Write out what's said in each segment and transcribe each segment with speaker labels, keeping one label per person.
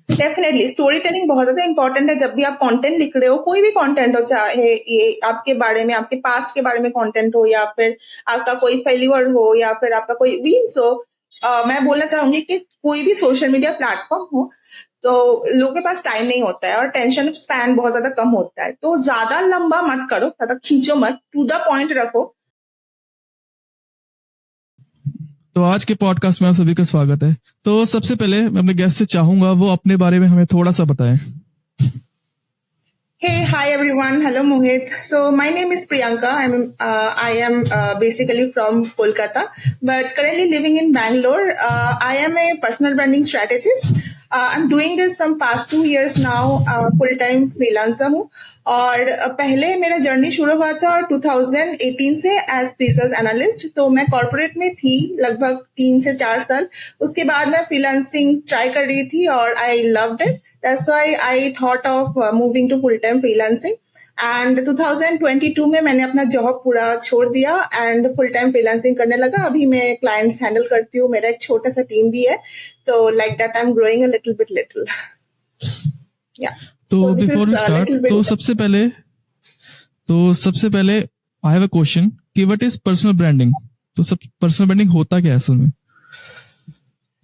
Speaker 1: Definitely story telling बहुत ज्यादा important है। जब भी आप कंटेंट लिख रहे हो, कोई भी कंटेंट हो, चाहे ये आपके बारे में, आपके पास्ट के बारे में कंटेंट हो, या फिर आपका कोई फेल्यूर हो, या फिर आपका कोई विंस हो, मैं बोलना चाहूंगी कि कोई भी सोशल मीडिया प्लेटफॉर्म हो, तो लोगों के पास टाइम नहीं होता है और टेंशन स्पैन बहुत ज्यादा कम होता है। तो ज्यादा लंबा मत करो, ज्यादा खींचो मत, टू द पॉइंट रखो।
Speaker 2: तो आज के पॉडकास्ट में आप सभी का स्वागत है। तो सबसे पहले मैं अपने गेस्ट से चाहूंगा वो अपने बारे में हमें थोड़ा सा बताएं।
Speaker 1: Hey, hi everyone. Hello, Mohit. So my name is Priyanka. I am basically from Kolkata, but currently living in Bangalore. I am a personal branding strategist. I'm doing this from past 2 years now. Full time freelancer हूँ। और पहले मेरा journey शुरू हुआ था 2018 से as research analyst. तो मैं कॉर्पोरेट में थी लगभग 3 से 4 साल। उसके बाद मैं फ्रीलांसिंग ट्राई कर रही थी और I loved it. That's why I thought of moving to full time freelancing. And 2022 में मैंने अपना जॉब पूरा छोड़ दिया एंड फुल टाइम फ्रीलांसिंग करने लगा। अभी मैं क्लाइंट्स हैंडल करती हूँ, मेरा एक छोटा सा टीम भी है। तो like that I am growing a little yeah.
Speaker 2: तो
Speaker 1: So this
Speaker 2: before
Speaker 1: is
Speaker 2: we
Speaker 1: a
Speaker 2: start,
Speaker 1: little bit.
Speaker 2: सबसे पहले आई हैव अ क्वेश्चन कि व्हाट इज पर्सनल ब्रांडिंग। तो सब पर्सनल ब्रांडिंग होता क्या है असल में?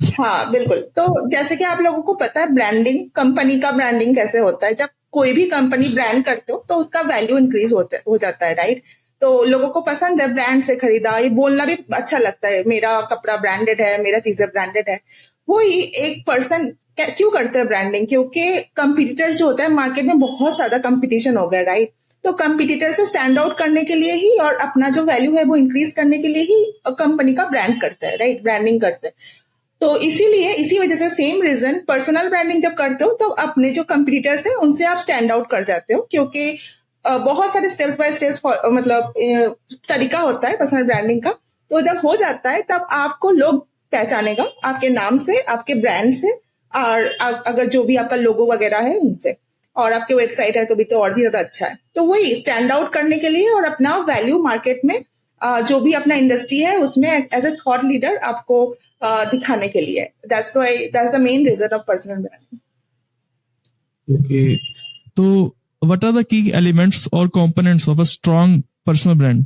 Speaker 1: हाँ बिल्कुल। तो जैसे कि आप लोगों को पता है, ब्रांडिंग, कंपनी का ब्रांडिंग कैसे होता है। जब कोई भी कंपनी ब्रांड करते हो तो उसका वैल्यू इंक्रीज हो जाता है, राइट। तो लोगों को पसंद है ब्रांड से खरीदा, ये बोलना भी अच्छा लगता है, मेरा कपड़ा ब्रांडेड है, मेरा चीजें ब्रांडेड है। वही एक पर्सन क्यों करते हैं ब्रांडिंग? क्योंकि कंपटीटर जो होता है मार्केट में, बहुत ज्यादा कंपटीशन हो गया, राइट। तो कंपटीटर से स्टैंड आउट करने के लिए ही और अपना जो वैल्यू है वो इंक्रीज करने के लिए ही कंपनी का ब्रांड करते हैं, राइट, ब्रांडिंग करते हैं। तो इसीलिए, इसी वजह से, सेम रीजन, पर्सनल ब्रांडिंग जब करते हो तो अपने जो कंपटीटर्स हैं उनसे आप स्टैंड आउट कर जाते हो। क्योंकि बहुत सारे स्टेप्स बाय स्टेप्स मतलब तरीका होता है पर्सनल ब्रांडिंग का। तो जब हो जाता है तब आपको लोग पहचानेगा आपके नाम से, आपके ब्रांड से, और अगर जो भी आपका लोगो वगैरह है उनसे, और आपके वेबसाइट है तो भी तो और भी ज्यादा अच्छा है। तो वही स्टैंड आउट करने के लिए और अपना वैल्यू मार्केट में, जो भी अपना इंडस्ट्री है उसमें एज ए थॉट लीडर आपको दिखाने के लिए। That's the main reason of personal branding.
Speaker 2: Okay, तो what are the key elements और components of a strong personal brand?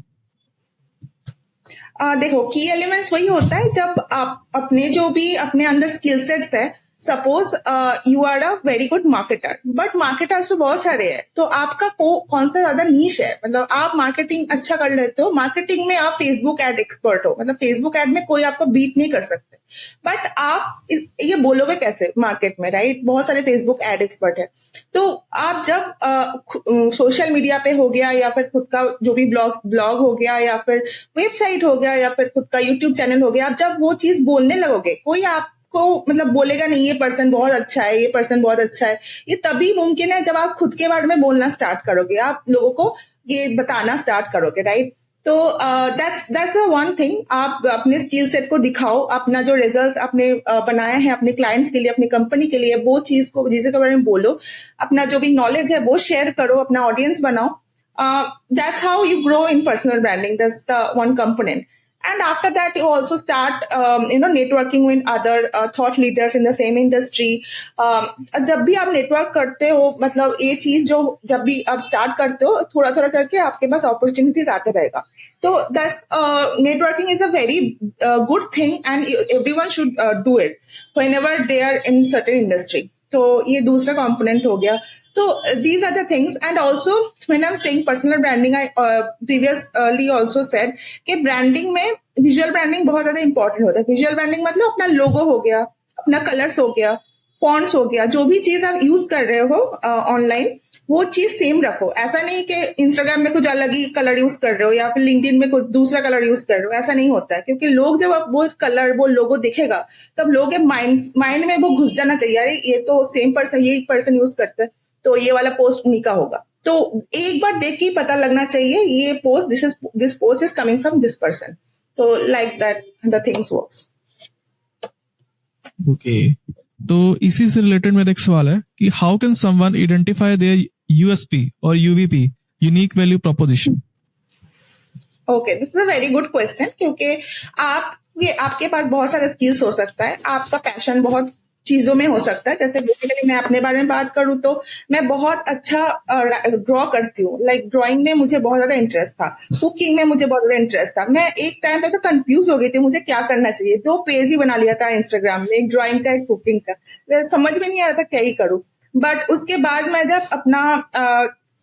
Speaker 1: देखो, की एलिमेंट्स वही होता है जब आप अपने जो भी अपने अंदर स्किल सेट्स है। Suppose you are a very good marketer, but marketers तो बहुत सारे हैं, तो आपका कौन सा ज्यादा नीश है। मतलब आप मार्केटिंग अच्छा कर लेते हो, मार्केटिंग में आप फेसबुक एड एक्सपर्ट हो, मतलब फेसबुक एड में कोई आपको बीट नहीं कर सकते। बट आप ये बोलोगे कैसे मार्केट में, राइट? बहुत सारे फेसबुक एड एक्सपर्ट है। तो आप जब सोशल मीडिया पे हो गया, या फिर खुद का जो भी ब्लॉग हो गया, या फिर वेबसाइट हो गया, या फिर खुद का यूट्यूब चैनल हो गया, आप जब वो चीज बोलने लगोगे, कोई आपको मतलब बोलेगा नहीं ये पर्सन बहुत अच्छा है, ये पर्सन बहुत अच्छा है। ये तभी मुमकिन है जब आप खुद के बारे में बोलना स्टार्ट करोगे, आप लोगों को ये बताना स्टार्ट करोगे, राइट। तो दैट्स द वन थिंग। आप अपने स्किल सेट को दिखाओ, अपना जो रिजल्ट आपने बनाया है अपने क्लाइंट्स के लिए, अपनी कंपनी के लिए, वो चीज को, जिसके बारे में बोलो। अपना जो भी नॉलेज है वो शेयर करो, अपना ऑडियंस बनाओ। That's how you grow in personal branding. That's the one component. And after that, you also start, networking with other thought leaders in the same industry. जब भी आप नेटवर्क करते हो, मतलब ये चीज जो जब भी आप स्टार्ट करते हो, थोड़ा थोड़ा करके आपके पास अपॉर्चुनिटीज आते रहेगा। तो that's networking is a very good thing and everyone should do it whenever they are in certain industry. तो ये दूसरा कंपोनेंट हो गया। So these are the things. And also when I'm saying personal branding, I previously also said कि branding में visual branding बहुत ज्यादा important होता है। visual branding मतलब अपना logo हो गया, अपना colors हो गया, fonts हो गया, जो भी चीज आप यूज कर रहे हो ऑनलाइन, वो चीज सेम रखो। ऐसा नहीं कि इंस्टाग्राम में कुछ अलग ही कलर यूज कर रहे हो, या फिर लिंक्डइन में कुछ दूसरा कलर यूज कर रहे हो। ऐसा नहीं होता है, क्योंकि लोग जब आप वो कलर, वो लोगो दिखेगा, तब लोगों के माइंड में वो घुस जाना चाहिए, अरे ये तो सेम पर्सन, यही पर्सन यूज करता है, तो ये वाला पोस्ट उन्हीं का होगा। तो एक बार देख के पता लगना चाहिए ये post, this post is coming from this person. तो like that the things works.
Speaker 2: Okay, तो इसी से रिलेटेड मेरा एक सवाल है कि how can someone identify their USP और UVP, unique value proposition?
Speaker 1: Okay, this is a very good question. क्योंकि आप, ये आपके पास बहुत सारे स्किल्स हो सकता है, आपका पैशन बहुत चीजों में हो सकता है। जैसे बेसिकली मैं अपने बारे में बात करूँ तो मैं बहुत अच्छा ड्रॉ करती हूँ। लाइक ड्राइंग में मुझे बहुत ज्यादा इंटरेस्ट था, कुकिंग में मुझे बहुत ज्यादा इंटरेस्ट था। मैं एक टाइम पे तो कंफ्यूज हो गई थी मुझे क्या करना चाहिए, 2 पेज ही बना लिया था इंस्टाग्राम में, एक ड्राइंग का एक कुकिंग का। समझ में नहीं आ रहा था क्या ही करूँ। बट उसके बाद मैं जब अपना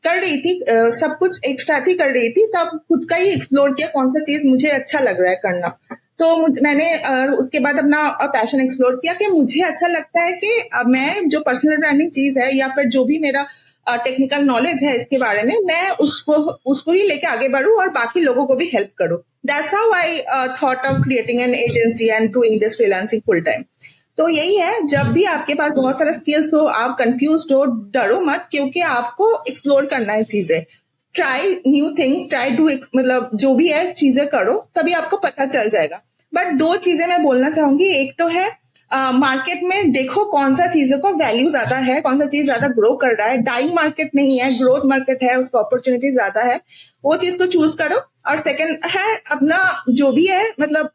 Speaker 1: कर रही थी, सब कुछ एक साथ ही कर रही थी, तब खुद का ही एक्सप्लोर किया कौन सा चीज मुझे अच्छा लग रहा है करना। तो मैंने उसके बाद अपना पैशन एक्सप्लोर किया कि मुझे अच्छा लगता है कि मैं जो पर्सनल ब्रांडिंग चीज है या फिर जो भी मेरा टेक्निकल नॉलेज है इसके बारे में, मैं उसको ही लेके आगे बढ़ूं और बाकी लोगों को भी हेल्प करूं। That's how I thought of creating an agency and doing this freelancing full time. तो यही है, जब भी आपके पास बहुत सारा स्किल्स हो, आप कंफ्यूज हो, डरो मत, क्योंकि आपको एक्सप्लोर करना है चीजें। Try new things, try do, मतलब जो भी है चीजें करो, तभी आपको पता चल जाएगा। बट 2 चीजें मैं बोलना चाहूंगी। एक तो है मार्केट में देखो कौन सा चीजों का वैल्यू ज्यादा है, कौन सा चीज ज्यादा ग्रो कर रहा है। डाइंग मार्केट नहीं है, ग्रोथ मार्केट है, उसका अपॉर्चुनिटी ज्यादा है, वो चीज को चूज करो। और सेकंड है अपना जो भी है, मतलब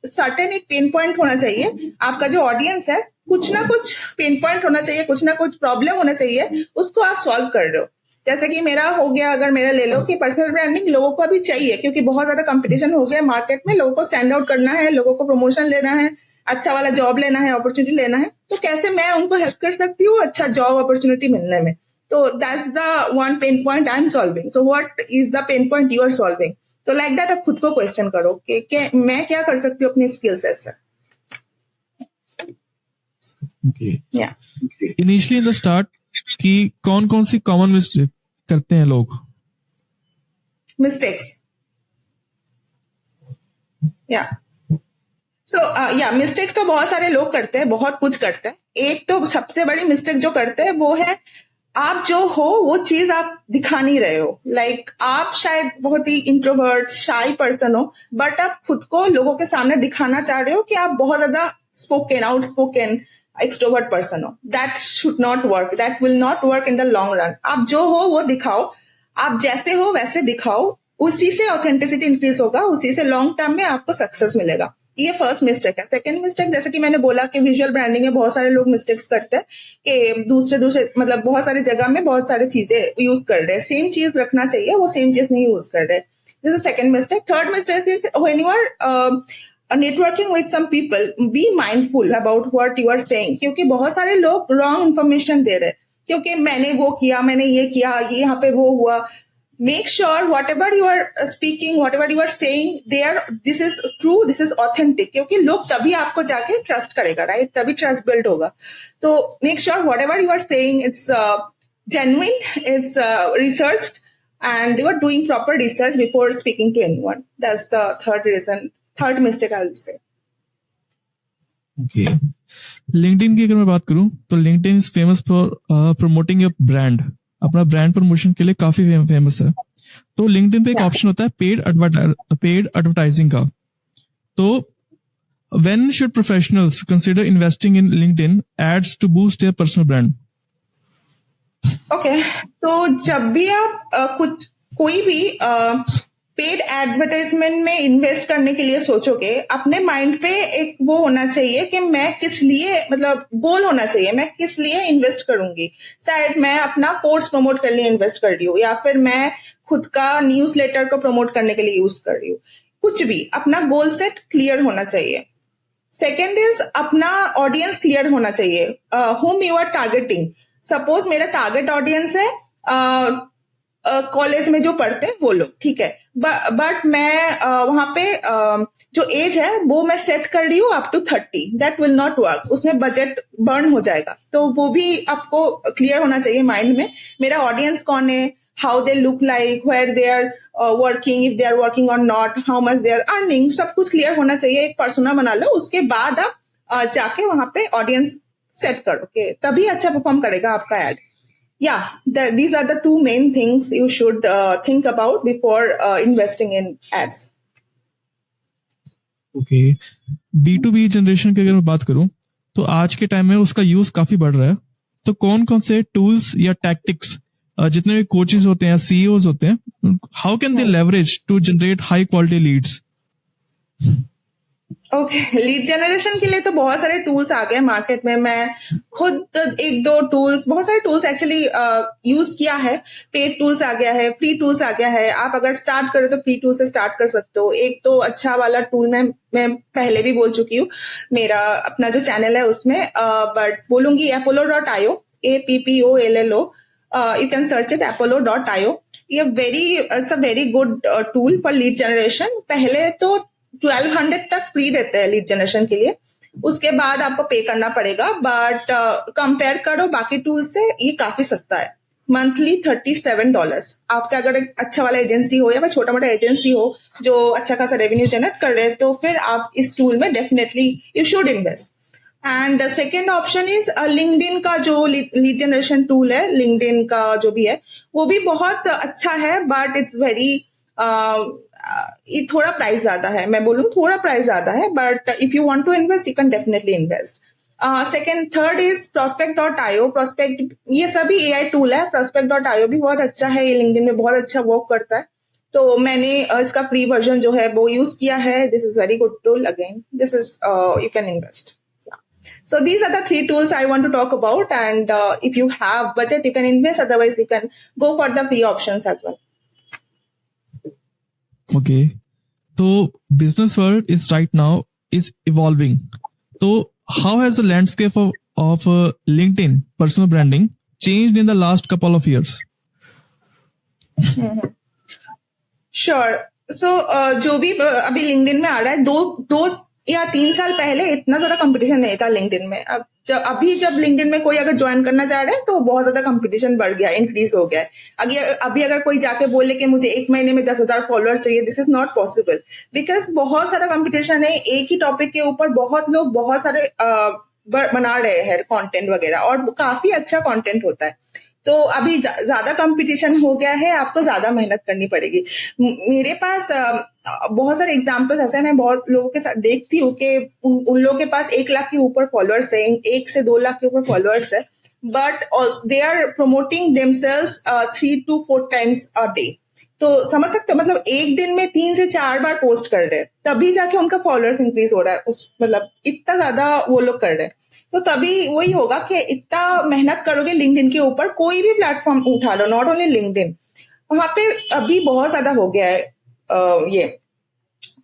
Speaker 1: सर्टेन एक पेन पॉइंट होना चाहिए। आपका जो ऑडियंस है, कुछ ना कुछ पेन पॉइंट होना चाहिए, कुछ ना कुछ प्रॉब्लम होना चाहिए, उसको आप सॉल्व कर रहे हो। जैसे कि मेरा हो गया, अगर मेरा ले लो कि पर्सनल ब्रांडिंग लोगों को अभी चाहिए, क्योंकि बहुत ज्यादा कंपटीशन हो गया मार्केट में, लोगों को स्टैंड आउट करना है, लोगों को प्रमोशन लेना है, अच्छा वाला जॉब लेना है, अपॉर्चुनिटी लेना है। तो कैसे मैं उनको हेल्प कर सकती हूँ अच्छा जॉब अपॉर्चुनिटी मिलने में। तो that's the one pain point I am solving. So what is the pain point you are solving? तो लाइक दैट आप खुद को क्वेश्चन करो कि मैं क्या कर सकती हूँ अपने स्किल सेट से।
Speaker 2: Okay.
Speaker 1: या
Speaker 2: इनिशियली इन द स्टार्ट कि कौन कौन सी कॉमन मिस्टेक करते हैं लोग?
Speaker 1: मिस्टेक्स, या या मिस्टेक्स तो बहुत सारे लोग करते हैं, बहुत कुछ करते हैं। एक तो सबसे बड़ी मिस्टेक जो करते हैं वो है, आप जो हो वो चीज आप दिखा नहीं रहे हो। लाइक आप शायद बहुत ही इंट्रोवर्ट शाई पर्सन हो, बट आप खुद को लोगों के सामने दिखाना चाह रहे हो कि आप बहुत ज्यादा स्पोकन, आउटस्पोकन, एक्सट्रोवर्ट पर्सन हो। That should not work, that will not work in the long run. आप जो हो वो दिखाओ, आप जैसे हो वैसे दिखाओ, उसी से ऑथेंटिसिटी इंक्रीज होगा, उसी से लॉन्ग टर्म में आपको सक्सेस मिलेगा। ये फर्स्ट मिस्टेक है। सेकंड मिस्टेक, जैसे कि मैंने बोला कि विजुअल ब्रांडिंग में बहुत सारे लोग मिस्टेक्स करते हैं कि दूसरे मतलब बहुत सारी जगह में बहुत सारी चीजें यूज कर रहे हैं, सेम चीज रखना चाहिए, वो सेम चीज नहीं यूज कर रहे। This is second mistake. Third mistake is when you are networking with some people, be mindful about what you are saying, क्योंकि बहुत सारे लोग रॉन्ग इन्फॉर्मेशन दे रहे हैं, क्योंकि मैंने वो किया, मैंने ये किया, ये यहाँ पे वो हुआ। Make sure whatever you are speaking, whatever you are saying, this is true, this is authentic, क्योंकि लोग तभी आपको जाके ट्रस्ट करेगा, राइट? तभी ट्रस्ट बिल्ड होगा। तो make sure whatever you are saying, it's genuine, it's researched, and you are doing proper research before speaking to anyone. That's the third reason, third mistake I will say.
Speaker 2: Okay. LinkedIn की अगर मैं बात करूं तो LinkedIn is famous for promoting your brand. अपना brand promotion के लिए काफी फेमस है। तो लिंक्डइन पे एक ऑप्शन होता है पेड एडवर्टाइजिंग का। तो when should professionals consider investing in LinkedIn ads to boost their personal brand?
Speaker 1: Okay, तो जब भी आप कोई भी पेड एडवर्टाइजमेंट में इन्वेस्ट करने के लिए सोचोगे, अपने माइंड पे एक वो होना चाहिए कि मैं किस लिए, मतलब गोल होना चाहिए, मैं किस लिए इन्वेस्ट करूंगी। शायद मैं अपना कोर्स प्रमोट करने इन्वेस्ट कर रही हूँ, या फिर मैं खुद का न्यूज़लेटर को प्रमोट करने के लिए यूज कर रही हूँ। कुछ भी, अपना गोल सेट क्लियर होना चाहिए। सेकेंड इज अपना ऑडियंस क्लियर होना चाहिए, whom you are targeting। Suppose मेरा टारगेट ऑडियंस है कॉलेज में जो पढ़ते हैं वो लोग, ठीक है, बट मैं वहां पे जो एज है वो मैं सेट कर रही हूँ up to 30। That will not work, उसमें बजट बर्न हो जाएगा। तो वो भी आपको क्लियर होना चाहिए माइंड में, मेरा ऑडियंस कौन है, how they look like, where they are working, if they are working और not, how much they are earning, सब कुछ क्लियर होना चाहिए। एक पर्सोना बना लो, उसके बाद आप जाके वहां पे ऑडियंस सेट करो के तभी अच्छा परफॉर्म करेगा आपका add. Yeah, these are the two main things you should think about before investing in ads.
Speaker 2: Okay. B2B generation की अगर मैं बात करूं तो आज के टाइम में उसका यूज काफी बढ़ रहा है। तो कौन कौन से टूल्स या टैक्टिक्स जितने भी कोचेस होते हैं, सीईओज होते हैं, how can they leverage to generate high quality leads?
Speaker 1: Okay, lead generation के लिए तो बहुत सारे टूल्स आ गए मार्केट में. मैं खुद एक दो टूल्स, बहुत सारे टूल्स एक्चुअली यूज किया है. पेड टूल्स आ गया है, फ्री टूल्स आ गया है. आप अगर स्टार्ट करो तो फ्री टूल से स्टार्ट कर सकते हो. एक तो अच्छा वाला टूल मैं पहले भी बोल चुकी हूँ मेरा अपना जो चैनल है उसमें, बट बोलूंगी apollo.io, APPOLLO. You can search it, apollo.io. ये it's a very good tool for lead generation. पहले तो 1200 तक फ्री देते हैं लीड जनरेशन के लिए, उसके बाद आपको पे करना पड़ेगा. बट कंपेयर करो बाकी टूल से, ये काफी सस्ता है. मंथली $37. आपका अगर एक अच्छा वाला एजेंसी हो या फिर छोटा मोटा एजेंसी हो जो अच्छा खासा रेवेन्यू जनरेट कर रहे हैं, तो फिर आप इस टूल में definitely you should invest. And second option is LinkedIn का जो लीड जनरेशन टूल है, लिंक्डइन का जो भी है वो भी बहुत अच्छा है. बट इट्स वेरी ये थोड़ा प्राइस ज्यादा है. मैं बोलूँ थोड़ा प्राइस ज्यादा है, but if you want to invest you can definitely invest. Second third is prospect.io. Prospect ये सभी एआई टूल है. prospect.io भी बहुत अच्छा है, ये लिंक्डइन में बहुत अच्छा वर्क करता है. तो मैंने इसका फ्री वर्जन जो है वो यूज किया है. This is very good tool. Again this is you can invest. So these are the three tools I want to talk about, and if you have budget you can invest, otherwise you can go for the free options as well.
Speaker 2: Okay. So business world is right now is evolving. So how has the landscape of LinkedIn personal branding changed in the last couple of years?
Speaker 1: Sure. So जो भी अभी LinkedIn में आ रहा है, दो या 3 साल पहले इतना ज्यादा कंपटीशन नहीं था लिंक्डइन में. अभी जब लिंक्डइन में कोई अगर ज्वाइन करना चाह रहा है तो बहुत ज्यादा कंपटीशन बढ़ गया, इंक्रीज हो गया है. अभी अगर कोई जाके बोले कि मुझे 1 महीने में 10,000 फॉलोअर चाहिए, this is not possible, because बहुत सारा कंपटीशन है. एक ही टॉपिक के ऊपर बहुत लोग बहुत सारे बना रहे हैं कंटेंट वगैरह, और काफी अच्छा कंटेंट होता है. तो अभी ज्यादा कंपटीशन हो गया है, आपको ज्यादा मेहनत करनी पड़ेगी. मेरे पास बहुत सारे एग्जांपल्स ऐसे हैं. मैं बहुत लोगों के साथ देखती हूँ कि उन लोगों के पास 1 लाख के ऊपर फॉलोअर्स है, 1 से 2 लाख के ऊपर फॉलोअर्स है, but they are promoting themselves 3 to 4 times a day. तो समझ सकते हो, मतलब एक दिन में 3 से 4 बार पोस्ट कर रहे हैं, तभी जाके उनका फॉलोअर्स इंक्रीज हो रहा है. मतलब इतना ज्यादा वो लोग कर रहे हैं. तो तभी वही होगा कि इतना मेहनत करोगे लिंक्डइन के ऊपर, कोई भी प्लेटफॉर्म उठा लो, नॉट ओनली लिंक्डइन, वहां पे अभी बहुत ज्यादा हो गया है ये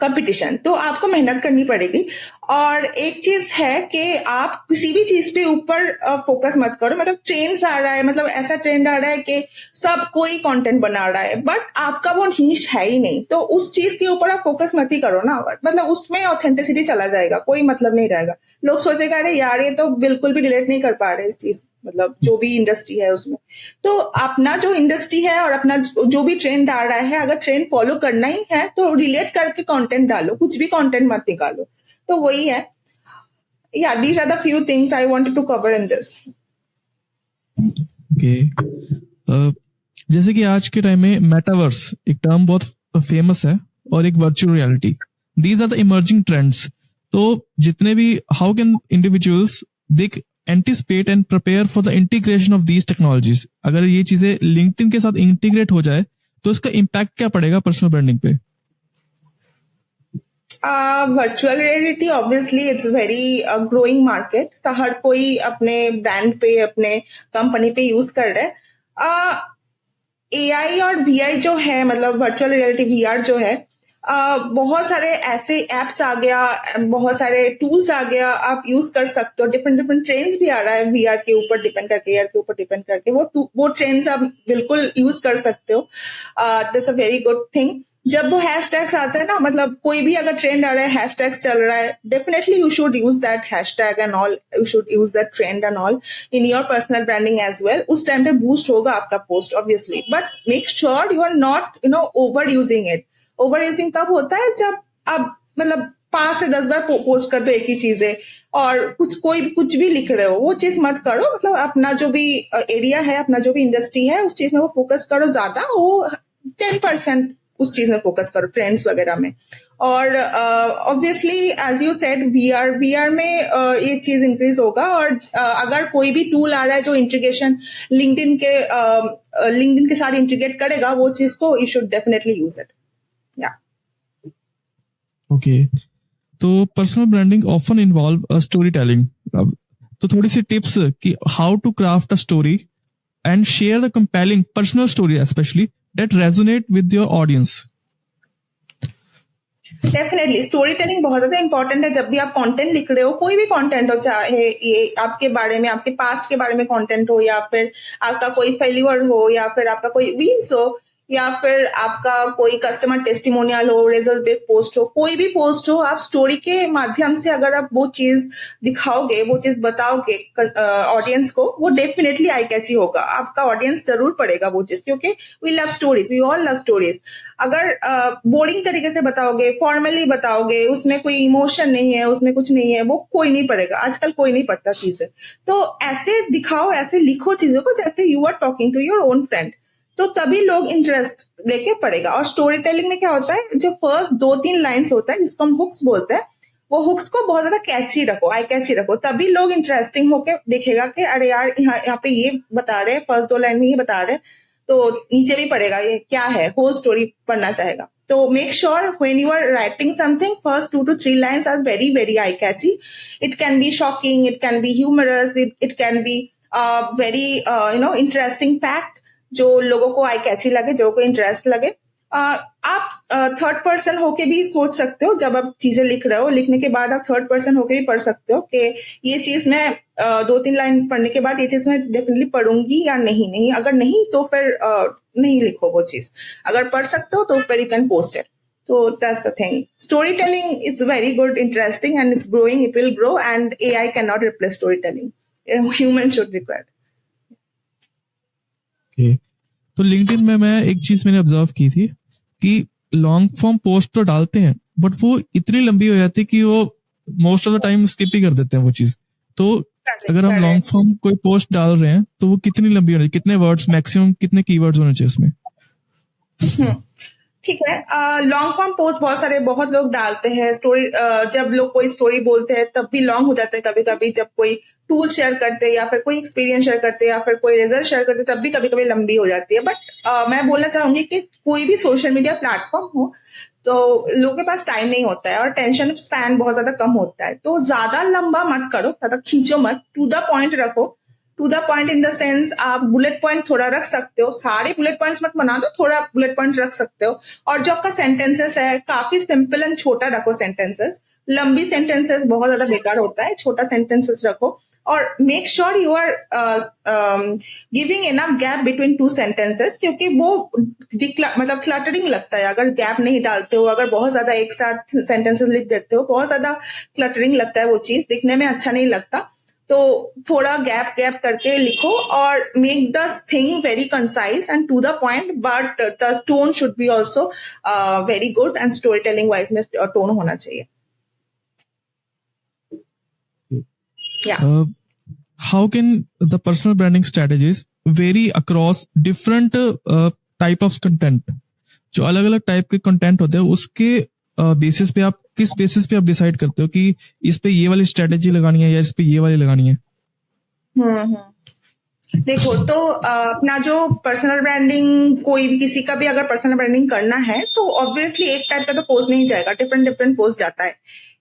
Speaker 1: कंपटीशन. तो आपको मेहनत करनी पड़ेगी. और एक चीज है कि आप किसी भी चीज पे ऊपर फोकस मत करो. मतलब ट्रेंड्स आ रहा है, मतलब ऐसा ट्रेंड आ रहा है कि सब कोई कंटेंट बना रहा है, बट आपका वो नीश है ही नहीं, तो उस चीज के ऊपर आप फोकस मत ही करो ना. मतलब उसमें ऑथेंटिसिटी चला जाएगा, कोई मतलब नहीं रहेगा. लोग सोचेगा अरे यार ये तो बिल्कुल भी रिलेट नहीं कर पा रहे इस चीज, मतलब जो भी इंडस्ट्री है उसमें. तो अपना जो इंडस्ट्री है और अपना जो भी ट्रेंड आ रहा है, अगर ट्रेंड फॉलो करना ही है तो रिलेट करके कंटेंट डालो, कुछ भी कंटेंट मत निकालो. तो वही है. Yeah these are the few things I wanted to cover in this.
Speaker 2: Okay. जैसे कि आज के टाइम में मेटावर्स एक टर्म बहुत फेमस है, और एक virtual reality, these are the emerging trends. तो जितने भी how can individuals they anticipate and prepare for the integration of these technologies? अगर ये चीजें लिंक्डइन के साथ इंटीग्रेट हो जाए तो इसका इम्पैक्ट क्या पड़ेगा पर्सनल ब्रांडिंग पे?
Speaker 1: Virtual reality obviously it's very growing market. हर कोई अपने ब्रांड पे, अपने कंपनी पे यूज कर रहा है. एआई और वीआई जो है, मतलब वर्चुअल रियलिटी वीआर जो है, बहुत सारे ऐसे एप्स आ गया, बहुत सारे टूल्स आ गया, आप यूज कर सकते हो. डिफरेंट डिफरेंट ट्रेंड्स भी आ रहा है वीआर के ऊपर डिपेंड करके, एआर के ऊपर डिपेंड करके. वो ट्रेंड्स आप बिल्कुल यूज कर सकते हो. That's a very good thing. जब वो हैशटैग्स आते हैं ना, मतलब कोई भी अगर ट्रेंड आ रहा है, हैशटैग्स चल रहा है, definitely you should use that hashtag and all, you should use that trend and all in your personal branding as well. उस टाइम पे बूस्ट होगा आपका post obviously, but make sure you are not over using it. Over using तब होता है जब आप मतलब 5 से 10 बार पोस्ट कर दो एक ही चीजें, और कुछ भी लिख रहे हो, वो चीज मत करो. मतलब अपना जो भी एरिया है, अपना जो भी इंडस्ट्री है, उस चीज में वो फोकस करो ज्यादा. वो 10% उस चीज में फोकस करो, ट्रेंड्स वगैरह में. और obviously as you said VR में ये चीज इंक्रीज होगा. और अगर कोई भी टूल आ रहा है जो इंटीग्रेशन लिंक्डइन के साथ इंटीग्रेट करेगा, वो चीज को you should definitely use it. Yeah
Speaker 2: okay. तो personal branding often involve story telling. तो थोड़ी सी टिप्स कि how to craft a story and share the compelling personal story specially that resonate with your audience.
Speaker 1: Definitely story telling बहुत ज्यादा important है। जब भी आप कंटेंट लिख रहे हो, कोई भी कंटेंट हो, चाहे ये आपके बारे में, आपके पास्ट के बारे में कंटेंट हो, या फिर आपका कोई फेल्यूर हो, या फिर आपका कोई विंस हो, या फिर आपका कोई कस्टमर टेस्टिमोनियल हो, रिजल्ट बेस्ड पोस्ट हो, कोई भी पोस्ट हो, आप स्टोरी के माध्यम से अगर आप वो चीज दिखाओगे, वो चीज बताओगे ऑडियंस को, वो डेफिनेटली आई कैची होगा। आपका ऑडियंस जरूर पड़ेगा वो चीज, क्योंकि we love stories, we all love stories. अगर बोरिंग तरीके से बताओगे, फॉर्मली बताओगे, उसमें कोई इमोशन नहीं है, उसमें कुछ नहीं है, वो कोई नहीं पढ़ेगा। आजकल कोई नहीं पढ़ता चीजें। तो ऐसे दिखाओ, ऐसे लिखो चीजों को जैसे you are talking to your own friend, तो तभी लोग इंटरेस्ट लेके पढ़ेगा। और स्टोरी टेलिंग में क्या होता है, जो फर्स्ट 2-3 लाइन्स होता है जिसको हम हुक्स बोलते हैं, वो हुक्स को बहुत ज्यादा कैची रखो, आई कैची रखो, तभी लोग इंटरेस्टिंग होके देखेगा कि अरे यार यहाँ पे ये बता रहे हैं, फर्स्ट 2 लाइन में ये बता रहे हैं, तो नीचे भी पढ़ेगा ये क्या है, होल स्टोरी पढ़ना चाहेगा। तो make sure when you are writing something, first 2 to 3 lines are very very eye catchy. It can be shocking, it can be humorous, it can be very interesting fact जो लोगों को आई कैची लगे, जो को interest लगे। आप थर्ड पर्सन होके भी सोच सकते हो, जब आप चीजें लिख रहे हो, लिखने के बाद आप थर्ड पर्सन होके भी पढ़ सकते हो कि ये चीज मैं 2-3 लाइन पढ़ने के बाद ये चीज मैं डेफिनेटली पढ़ूंगी या नहीं। अगर नहीं तो फिर नहीं लिखो वो चीज। अगर पढ़ सकते हो तो फिर you can post it. So that's the thing. Storytelling is very good, interesting, and it's growing. It will grow, and AI cannot replace storytelling. Human should require.
Speaker 2: Okay. तो लिंक्डइन में मैं एक चीज मैंने ऑब्जर्व की थी कि लॉन्ग फॉर्म पोस्ट तो डालते हैं, बट वो इतनी लंबी हो जाती है कि वो most of the time skip ही कर देते हैं वो चीज। तो अगर हम लॉन्ग फॉर्म कोई पोस्ट डाल रहे हैं तो वो कितनी लंबी होनी चाहिए, कितने वर्ड्स मैक्सिमम, कितने कीवर्ड्स होने चाहिए उसमें?
Speaker 1: ठीक है। लॉन्ग फॉर्म पोस्ट बहुत लोग डालते हैं। स्टोरी जब लोग कोई स्टोरी बोलते हैं तब भी लॉन्ग हो जाते हैं कभी कभी। जब कोई टूल शेयर करते हैं या फिर कोई एक्सपीरियंस शेयर करते हैं या फिर कोई रिजल्ट शेयर करते हैं तब भी कभी कभी लंबी हो जाती है। बट मैं बोलना चाहूंगी कि कोई भी सोशल मीडिया प्लेटफॉर्म हो तो लोगों के पास टाइम नहीं होता है और टेंशन स्पैन बहुत ज्यादा कम होता है। तो ज्यादा लंबा मत करो, ज्यादा खींचो मत, टू द पॉइंट रखो। To the point in the sense आप बुलेट पॉइंट थोड़ा रख सकते हो, सारे बुलेट पॉइंट्स मत बना दो, थोड़ा बुलेट पॉइंट रख सकते हो। और जो आपका सेंटेंसेस है काफी सिंपल एंड छोटा रखो सेंटेंसेस। लंबी सेंटेंसेस बहुत ज्यादा बेकार होता है, छोटा सेंटेंसेस रखो। और make sure you are giving enough gap between 2 sentences, क्योंकि वो मतलब क्लटरिंग लगता है अगर गैप नहीं डालते हो। अगर बहुत ज्यादा एक साथ सेंटेंसेस लिख देते हो, बहुत ज्यादा क्लटरिंग लगता है, वो चीज दिखने में अच्छा नहीं लगता। तो थोड़ा गैप करके लिखो और make the thing very concise and to the point, but the tone should be also very good and story telling wise में टोन होना चाहिए।
Speaker 2: How can the personal branding strategies vary across different type of content? जो अलग अलग type के content होते हैं उसके बेसिस पे आप किस बेसिस पे आप डिसाइड करते हो कि इस पे ये वाली स्ट्रेटेजी लगानी है या इस पे ये वाली लगानी है?
Speaker 1: देखो, तो अपना जो पर्सनल ब्रांडिंग, कोई भी किसी का भी अगर पर्सनल ब्रांडिंग करना है तो ऑब्वियसली एक टाइप का तो पोस्ट नहीं जाएगा, डिफरेंट पोस्ट जाता है।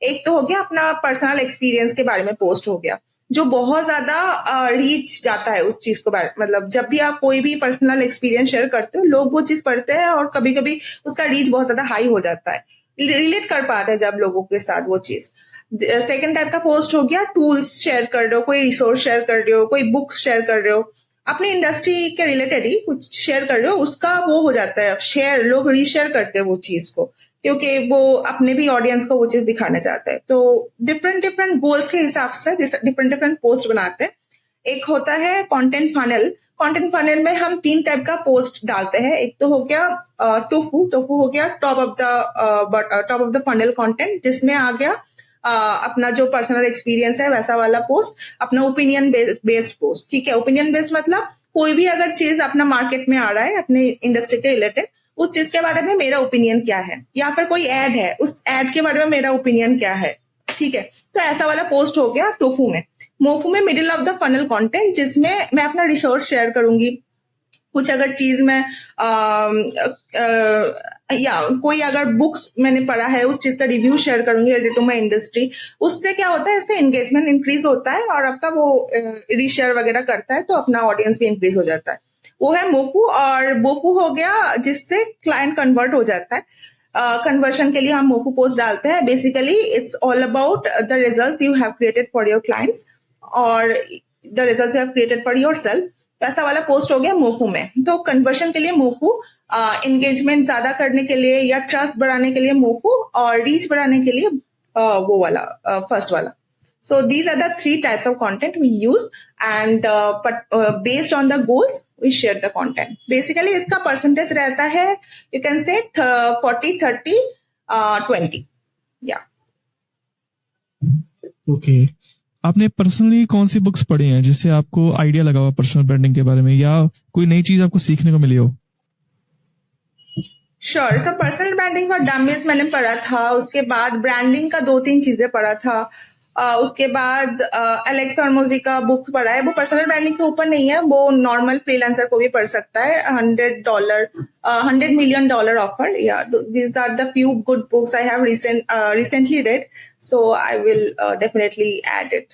Speaker 1: एक तो हो गया अपना पर्सनल एक्सपीरियंस के बारे में पोस्ट हो गया, जो बहुत ज्यादा रीच जाता है उस चीज को। मतलब जब भी आप कोई भी पर्सनल एक्सपीरियंस शेयर करते हो, लोग वो चीज पढ़ते हैं और कभी कभी उसका रीच बहुत ज्यादा हाई हो जाता है, रिलेट कर पाते हैं जब लोगों के साथ वो चीज। सेकेंड टाइप का पोस्ट हो गया टूल्स शेयर कर रहे हो, कोई रिसोर्स शेयर कर रहे हो, कोई बुक्स शेयर कर रहे हो, अपनी इंडस्ट्री के रिलेटेड ही कुछ शेयर कर रहे हो, उसका वो हो जाता है शेयर, लोग रीशेयर करते हैं वो चीज को, क्योंकि वो अपने भी ऑडियंस को वो चीज दिखाना चाहते हैं। तो डिफरेंट गोल्स के हिसाब से डिफरेंट पोस्ट बनाते हैं। एक होता है कंटेंट फनल। कंटेंट फनल में हम 3 टाइप का पोस्ट डालते हैं। एक तो हो गया टोफू हो गया top of the funnel content, जिसमें आ गया अपना जो पर्सनल एक्सपीरियंस है वैसा वाला पोस्ट, अपना ओपिनियन बेस्ड पोस्ट। ठीक है, ओपिनियन बेस्ड मतलब कोई भी अगर चीज अपना मार्केट में आ रहा है अपने इंडस्ट्री के रिलेटेड, उस चीज के बारे में मेरा ओपिनियन क्या है, या फिर कोई एड है उस एड के बारे में मेरा ओपिनियन क्या है। ठीक है, तो ऐसा वाला पोस्ट हो गया टोफू में। मोफू में middle of the funnel content, जिसमें मैं अपना रिसोर्स शेयर करूंगी, कुछ अगर चीज में या कोई अगर बुक्स मैंने पढ़ा है उस चीज का रिव्यू शेयर करूंगी रिलेटेड टू माई इंडस्ट्री, उससे क्या होता है, इससे एंगेजमेंट इंक्रीज होता है और आपका वो रीशेयर वगैरह करता है तो अपना ऑडियंस भी इंक्रीज हो जाता है। वो है मोफू। और बोफू हो गया जिससे क्लाइंट कन्वर्ट हो जाता है। कन्वर्शन के लिए हम मोफू पोस्ट डालते हैं। Basically it's all about the results you have created for your clients और the results you have created for yourself. ऐसा वाला पोस्ट हो गया मोफू में। तो कन्वर्शन के लिए मोफू, एंगेजमेंट ज्यादा करने के लिए या ट्रस्ट बढ़ाने के लिए मोफू, और रीच बढ़ाने के लिए वो वाला फर्स्ट वाला। So these are the 3 types of content we use, and based on the goals we share the content. Basically इसका percentage रहता है, you can say 40, 30, 20. Yeah.
Speaker 2: Okay, आपने पर्सनली कौन सी बुक्स पढ़ी हैं जिससे आपको आइडिया लगा हुआ पर्सनल ब्रांडिंग के बारे में, या कोई नई चीज आपको सीखने को मिली हो?
Speaker 1: Sure. So personal branding for dummies मैंने पढ़ा था। उसके बाद ब्रांडिंग का 2-3 चीजें पढ़ा था। उसके बाद एलेक्स हॉर्मोजी का बुक पढ़ा है। वो पर्सनल ब्रांडिंग के ऊपर नहीं है, वो नॉर्मल फ्रीलांसर को भी पढ़ सकता है। $100 million offer. Yeah these are the few good books I have recently read, so I will definitely add it.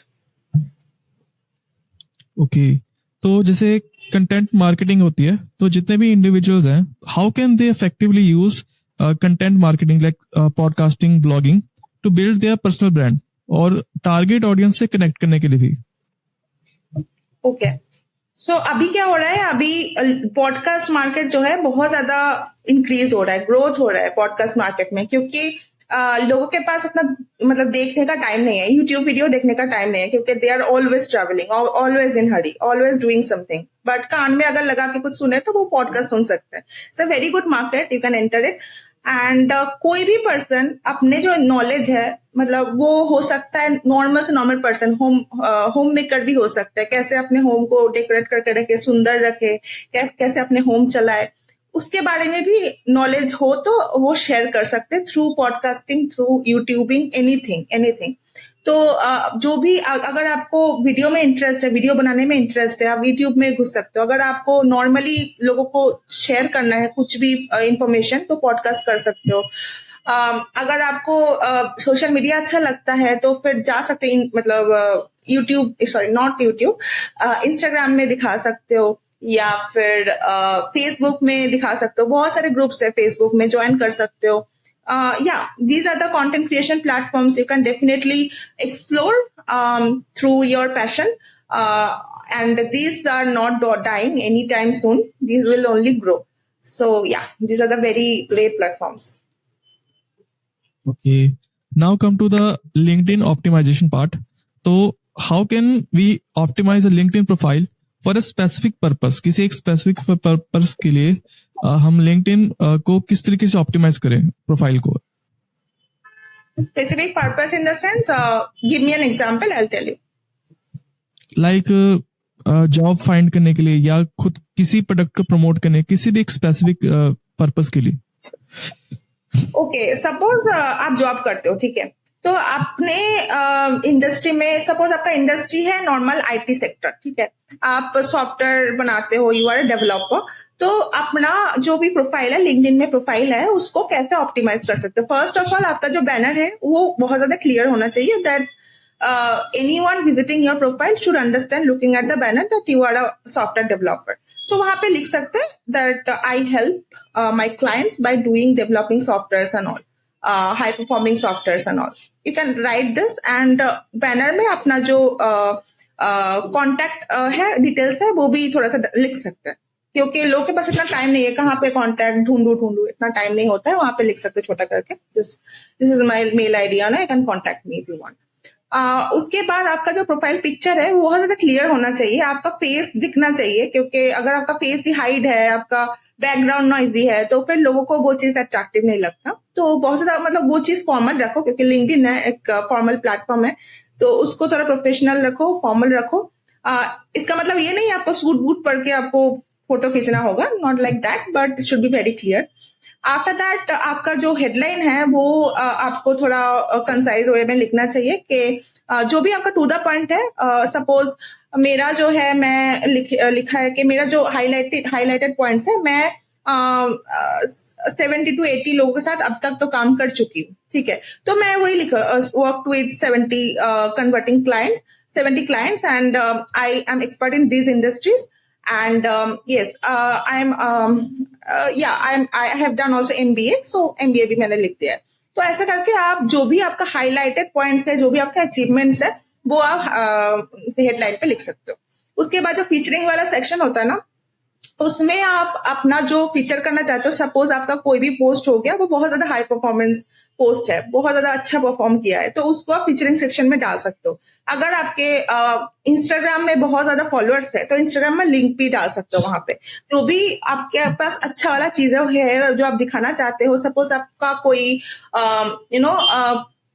Speaker 2: Okay, तो जैसे कंटेंट मार्केटिंग होती है, तो जितने भी इंडिविजुअल्स हैं, how can they effectively use content marketing like podcasting, blogging to build their personal brand और target audience से कनेक्ट करने के लिए भी?
Speaker 1: ओके, सो अभी क्या हो रहा है, अभी पॉडकास्ट मार्केट जो है बहुत ज्यादा इंक्रीज हो रहा है, ग्रोथ हो रहा है पॉडकास्ट मार्केट में, क्योंकि लोगों के पास उतना मतलब देखने का टाइम नहीं है, यूट्यूब वीडियो देखने का टाइम नहीं है, क्योंकि they are always travelling, always in hurry, always doing something. But कान में अगर लगा के कुछ सुने तो वो पॉडकास्ट सुन सकते हैं। It's a very good market, you can enter it. And कोई भी पर्सन अपने जो नॉलेज है, मतलब वो हो सकता है नॉर्मल से नॉर्मल पर्सन, होम मेकर भी हो सकता है, कैसे अपने होम को डेकोरेट करके रखे, सुंदर रखे, कैसे अपने होम चलाए, उसके बारे में भी नॉलेज हो तो वो शेयर कर सकते हैं through podcasting, through YouTubing, anything. तो जो भी अगर आपको वीडियो में इंटरेस्ट है, वीडियो बनाने में इंटरेस्ट है, आप यूट्यूब में घुस सकते हो। अगर आपको नॉर्मली लोगों को शेयर करना है कुछ भी इंफॉर्मेशन, तो पॉडकास्ट कर सकते हो। अगर आपको सोशल मीडिया अच्छा लगता है तो फिर जा सकते हैं, मतलब YouTube, sorry not YouTube, Instagram में दिखा सकते हो, या फिर फेसबुक में दिखा सकते हो। बहुत सारे ग्रुप्स है फेसबुक में, ज्वाइन कर सकते हो। Yeah, these are the content creation platforms you can definitely explore through your passion, and these are not dying anytime soon. These will only grow. So yeah, these are the very great platforms.
Speaker 2: Okay, now come to the LinkedIn optimization part. So how can we optimize a LinkedIn profile for a specific purpose? किसी एक specific purpose के लिए हम LinkedIn को किस तरीके से optimise करें प्रोफाइल को?
Speaker 1: Specific purpose in the sense, give me an example, I'll tell you.
Speaker 2: Like job find करने के लिए, या खुद किसी प्रोडक्ट को प्रमोट करने, किसी भी एक स्पेसिफिक पर्पस के लिए।
Speaker 1: ओके, सपोज आप जॉब करते हो, ठीक है, तो अपने इंडस्ट्री में, सपोज आपका इंडस्ट्री है नॉर्मल आईटी सेक्टर, ठीक है, आप सॉफ्टवेयर बनाते हो, यू आर ए डेवलपर, तो अपना जो भी प्रोफाइल है, लिंक्डइन में प्रोफाइल है, उसको कैसे ऑप्टिमाइज कर सकते हो? फर्स्ट ऑफ ऑल, आपका जो बैनर है वो बहुत ज्यादा क्लियर होना चाहिए, that anyone visiting your profile should understand looking at the banner that you are a software developer. So वहां पे लिख सकते हैं that I help my clients by doing developing softwares and all, high performing softwares and all. You can write this, and banner में अपना जो contact है, details है, वो भी थोड़ा सा लिख सकते हैं, क्योंकि लोगों के पास इतना टाइम नहीं है, कहाँ पे कॉन्टैक्ट ढूंढू, इतना टाइम नहीं होता है। वहां पे लिख सकते हैं छोटा करके, this is my mail ID, ना, you can contact me if you want. उसके बाद आपका जो प्रोफाइल पिक्चर है वो बहुत ज्यादा क्लियर होना चाहिए, आपका फेस दिखना चाहिए, क्योंकि अगर आपका फेस ही हाइड है, आपका बैकग्राउंड नॉइजी है, तो फिर लोगों को वो चीज अट्रैक्टिव नहीं लगता। तो बहुत ज्यादा मतलब वो चीज फॉर्मल रखो, क्योंकि लिंक्डइन है एक फॉर्मल प्लेटफॉर्म है, तो उसको थोड़ा प्रोफेशनल रखो, फॉर्मल रखो। इसका मतलब ये नहीं आपको सूट बूट पढ़ के आपको फोटो खींचना होगा, not like that, but it should be very clear. After that आपका जो हेडलाइन है वो आपको थोड़ा कंसाइज वे में लिखना चाहिए, कि जो भी आपका टू द पॉइंट है। सपोज मेरा जो है मैं लिखा है कि मेरा जो हाईलाइटेड पॉइंट्स है, मैं 70 to 80 लोगों के साथ अब तक तो काम कर चुकी हूँ, ठीक है। तो मैं वही लिखा, work with 70 converting clients, 70 clients, and I am expert in these industries. And yes, I have done also MBA, so MBA भी मैंने लिख दिया है। तो ऐसा करके आप जो भी आपका हाईलाइटेड पॉइंट्स है, जो भी आपका अचीवमेंट्स है, वो आप हेडलाइन पे लिख सकते हो। उसके बाद जो फीचरिंग वाला सेक्शन होता है ना, उसमें आप अपना जो फीचर करना चाहते हो, सपोज आपका कोई भी पोस्ट हो गया, वो बहुत ज्यादा हाई परफॉर्मेंस पोस्ट है, बहुत ज्यादा अच्छा परफॉर्म किया है, तो उसको आप फीचरिंग सेक्शन में डाल सकते हो। अगर आपके इंस्टाग्राम में बहुत ज्यादा फॉलोअर्स है, तो इंस्टाग्राम में लिंक भी डाल सकते हो। वहां पे जो भी आपके पास अच्छा वाला चीज है जो आप दिखाना चाहते हो, सपोज आपका कोई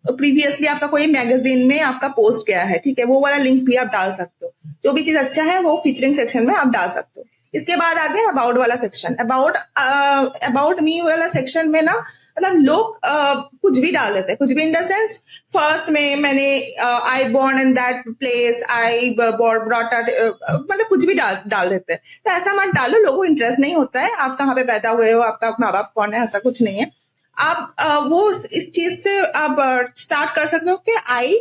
Speaker 1: प्रीवियसली आपका कोई मैगजीन में आपका पोस्ट गया है, ठीक है, वो वाला लिंक भी आप डाल सकते हो। जो भी चीज अच्छा है वो फीचरिंग सेक्शन में आप डाल सकते हो। इसके बाद आ गया अबाउट वाला सेक्शन। अबाउट मी वाला सेक्शन में ना, मतलब लोग कुछ भी डाल देते हैं, कुछ भी इन द सेंस, फर्स्ट में मैंने I born in that place, I brought मतलब कुछ भी डाल देते हैं। तो ऐसा मत डालो, लोगों को इंटरेस्ट नहीं होता है आप कहाँ पे पैदा हुए हो, आपका माँ बाप कौन है, ऐसा कुछ नहीं है। आप वो इस चीज से आप स्टार्ट कर सकते हो कि आई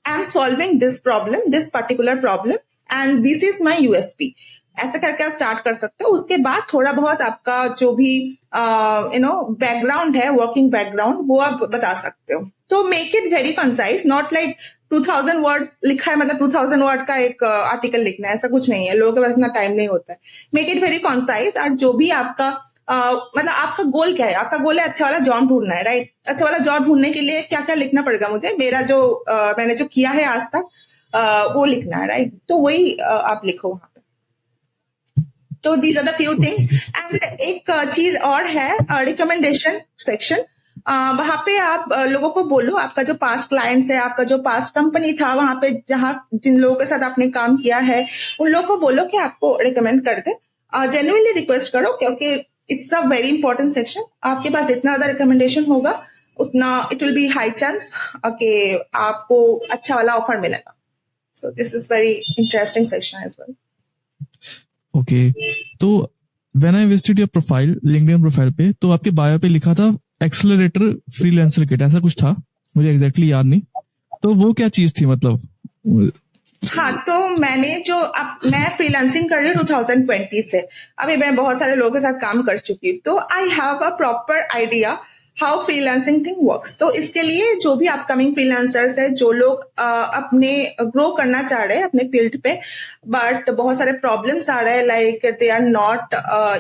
Speaker 1: am solving this problem, this particular problem, and this is my USP. ऐसा करके आप स्टार्ट कर सकते हो। उसके बाद थोड़ा बहुत आपका जो भी बैकग्राउंड है, वर्किंग बैकग्राउंड, वो आप बता सकते हो। तो make it very concise, not like 2000 words लिखा है मतलब 2000 वर्ड का एक आर्टिकल लिखना है, ऐसा कुछ नहीं है। लोगों के पास इतना टाइम नहीं होता है। Make it very concise. और जो भी आपका मतलब आपका गोल क्या है? आपका गोल है अच्छा वाला जॉब ढूंढना है, राइट? अच्छा वाला जॉब ढूंढने के लिए क्या क्या लिखना पड़ेगा मुझे? मेरा जो मैंने जो किया है आज तक वो लिखना है, राइट? तो वही आप लिखो वहां पे। तो these are the few things. And एक चीज और है, रिकमेंडेशन सेक्शन। वहां पे आप लोगों को बोलो, आपका जो पास्ट क्लाइंट्स है, आपका जो पास्ट कंपनी था, वहां पे जहां जिन लोगों के साथ आपने काम किया है, उन लोगों को बोलो कि आपको रिकमेंड कर दे। जेन्युइनली रिक्वेस्ट करो, क्योंकि it's a very important section. आपके पास जितना ज्यादा रिकमेंडेशन होगा, उतना it will be high chance कि आपको अच्छा वाला ऑफर मिलेगा। So this is very interesting section as well.
Speaker 2: Okay, तो when I visited your profile, LinkedIn profile पे, तो आपके बायो पे लिखा था एक्सेलरेटर फ्रीलांसर किट, ऐसा कुछ था, मुझे एग्जैक्टली याद नहीं। तो वो क्या चीज थी मतलब?
Speaker 1: हाँ, तो मैं फ्रीलांसिंग कर रही हूँ 2020 से। अभी मैं बहुत सारे लोगों के साथ काम कर चुकी हूँ, तो आई have a proper idea how freelancing thing works. तो इसके लिए जो भी अपकमिंग फ्रीलांसर्स है, जो लोग अपने ग्रो करना चाह रहे हैं अपने फील्ड पे, बट बहुत सारे प्रॉब्लम्स आ रहे हैं, like they are not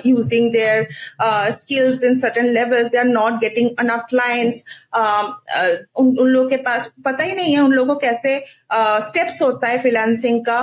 Speaker 1: using their skills in certain levels, they are not getting enough clients. उन लोगों के पास पता ही नहीं है उन लोगों को कैसे स्टेप्स होता है फ्रीलांसिंग का,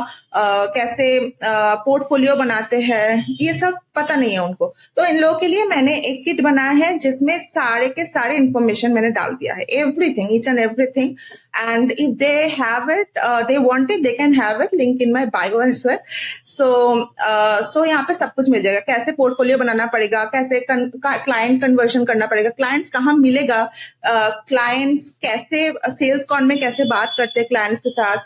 Speaker 1: कैसे पोर्टफोलियो बनाते हैं, ये सब पता नहीं है उनको। तो इन लोगों के लिए मैंने एक किट बनाया है जिसमें सारे के सारे इंफॉर्मेशन मैंने डाल दिया है, everything, each and everything. And if they have it, they want it, they can have it, link in my bio as well. So यहाँ पे सब कुछ मिल जाएगा। कैसे पोर्टफोलियो बनाना पड़ेगा, कैसे क्लाइंट कन्वर्जन करना पड़ेगा, क्लाइंट्स कहाँ मिलेगा, क्लाइंट्स कैसे सेल्स कॉल में कैसे बात करते हैं क्लाइंट्स के साथ,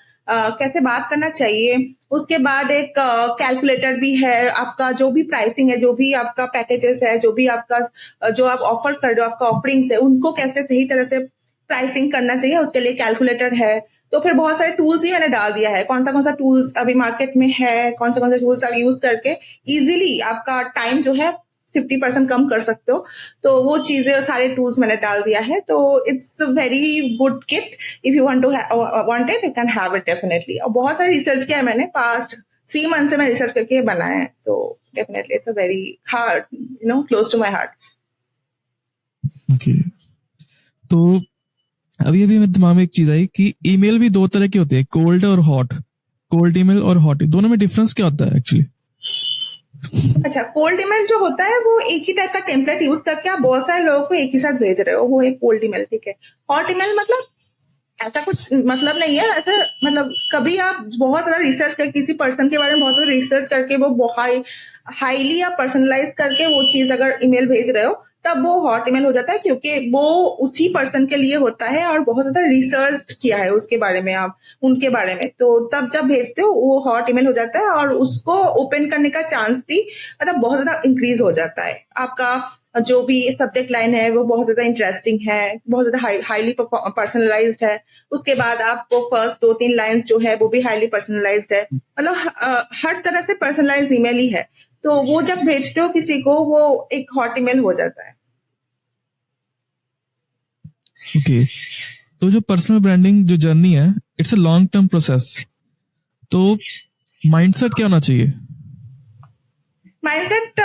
Speaker 1: कैसे बात करना चाहिए। उसके बाद एक कैलकुलेटर भी है, आपका जो भी प्राइसिंग है, जो भी आपका पैकेजेस है, जो भी आपका जो आप ऑफर कर रहे हो, आपका ऑफरिंग्स है, उनको कैसे सही तरह से प्राइसिंग करना चाहिए, उसके लिए कैलकुलेटर है। तो फिर बहुत सारे टूल्स भी मैंने डाल दिया है, कौन सा टूल्स अभी मार्केट में है, कौन सा टूल्स आप यूज करके इजीली आपका टाइम जो है 50% कम कर सकते हो। तो वो चीजें, सारे टूल्स मैंने डाल दिया है। तो it's a very good kit, if you want it, you can have it definitely. और बहुत सारे रिसर्च किया है मैंने, पास्ट 3 मंथ से मैं रिसर्च करके बनाया है। तो definitely it's a very hard, close to my heart.
Speaker 2: Okay, तो अभी मेरे दिमाग में एक चीज आई कि ईमेल भी 2 तरह के होते हैं, कोल्ड और हॉट। कोल्ड ईमेल और हॉट, दोनों में डिफरेंस क्या होता है एक्चुअली?
Speaker 1: अच्छा, कोल्ड ईमेल जो होता है वो एक ही टाइप का टेम्पलेट यूज करके आप बहुत सारे लोगों को एक ही साथ भेज रहे हो, वो एक कोल्ड ईमेल, ठीक है। हॉट ईमेल मतलब ऐसा कुछ मतलब नहीं है, ऐसे मतलब कभी आप बहुत ज्यादा रिसर्च करके किसी पर्सन के बारे में बहुत ज्यादा रिसर्च करके वो हाईली या पर्सनलाइज करके वो चीज अगर ईमेल भेज रहे हो, तब वो हॉट ईमेल हो जाता है, क्योंकि वो उसी पर्सन के लिए होता है और बहुत ज्यादा रिसर्च किया है उसके बारे में, आप उनके बारे में। तो तब जब भेजते हो वो हॉट ईमेल हो जाता है और उसको ओपन करने का चांस भी मतलब बहुत ज्यादा इंक्रीज हो जाता है। आपका जो भी सब्जेक्ट लाइन है वो बहुत ज्यादा इंटरेस्टिंग है, बहुत ज्यादा हाईली पर्सनलाइज्ड है। उसके बाद आपको फर्स्ट 2-3 लाइंस जो है वो भी हाईली पर्सनलाइज्ड है, मतलब हर तरह से पर्सनलाइज्ड ईमेल ही है। तो वो जब भेजते हो किसी को वो एक हॉट ईमेल हो जाता है।
Speaker 2: ओके, तो जो पर्सनल ब्रांडिंग जो जर्नी है, it's a long term process. तो माइंडसेट क्या होना चाहिए?
Speaker 1: माइंडसेट